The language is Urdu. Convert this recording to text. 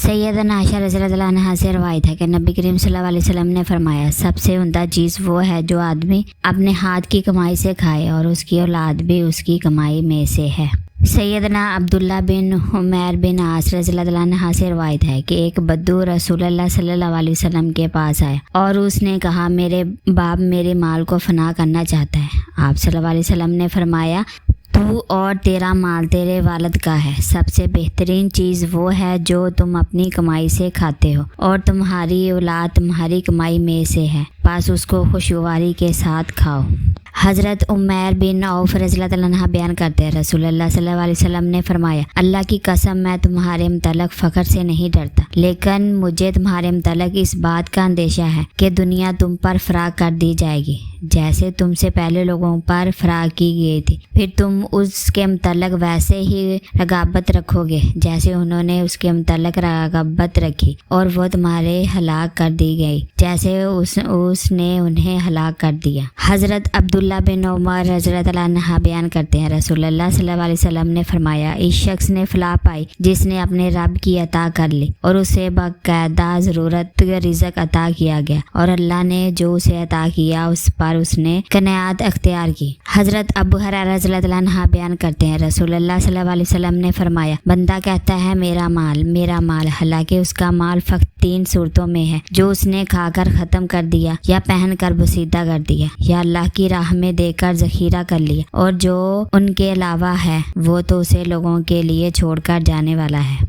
سیدنا عائشہ رضی اللہ عنہا سے روایت ہے کہ نبی کریم صلی اللہ علیہ وسلم نے فرمایا، سب سے عمدہ چیز وہ ہے جو آدمی اپنے ہاتھ کی کمائی سے کھائے اور اس کی اولاد بھی اس کی کمائی میں سے ہے۔ سیدنا عبداللہ بن عمیر بن عاص رضی اللہ عنہ سے روایت ہے کہ ایک بدو رسول اللہ صلی اللہ علیہ وسلم کے پاس آیا اور اس نے کہا، میرے باپ میرے مال کو فنا کرنا چاہتا ہے۔ آپ صلی اللہ علیہ وسلم نے فرمایا، تو اور تیرا مال تیرے والد کا ہے، سب سے بہترین چیز وہ ہے جو تم اپنی کمائی سے کھاتے ہو اور تمہاری اولاد تمہاری کمائی میں سے ہے، بس اس کو خوشگواری کے ساتھ کھاؤ۔ حضرت عمیر بن عوف رضی اللہ عنہ بیان کرتے ہیں، رسول اللہ صلی اللہ علیہ وسلم نے فرمایا، اللہ کی قسم میں تمہارے متعلق فخر سے نہیں ڈرتا، لیکن مجھے تمہارے متعلق اس بات کا اندیشہ ہے کہ دنیا تم پر فراغ کر دی جائے گی جیسے تم سے پہلے لوگوں پر فراغ کی گئی تھی، پھر تم اس کے متعلق ویسے ہی رغبت رکھو گے جیسے انہوں نے اس کے متعلق رغبت رکھی، اور وہ تمہارے ہلاک کر دی گئی جیسے اس نے انہیں ہلاک کر دیا۔ حضرت عبداللہ بن عمر رضی اللہ عنہ بیان کرتے ہیں، رسول اللہ صلی اللہ علیہ وسلم نے فرمایا، اس شخص نے فلاح پائی جس نے اپنے رب کی عطا کر لی اور اسے باقاعدہ ضرورت رزق عطا کیا گیا، اور اللہ نے جو اسے عطا کیا اس پر اس نے قناعت اختیار کی۔ حضرت ابو ہریرہ رضی اللہ عنہ بیان کرتے ہیں، رسول اللہ صلی اللہ علیہ وسلم نے فرمایا، بندہ کہتا ہے میرا مال، حالانکہ اس کا مال فقط 3 صورتوں میں ہے، جو اس نے کھا کر ختم کر دیا، یا پہن کر بسیدہ کر دیا، یا اللہ کی راہ میں دے کر ذخیرہ کر لیا، اور جو ان کے علاوہ ہے وہ تو اسے لوگوں کے لیے چھوڑ کر جانے والا ہے۔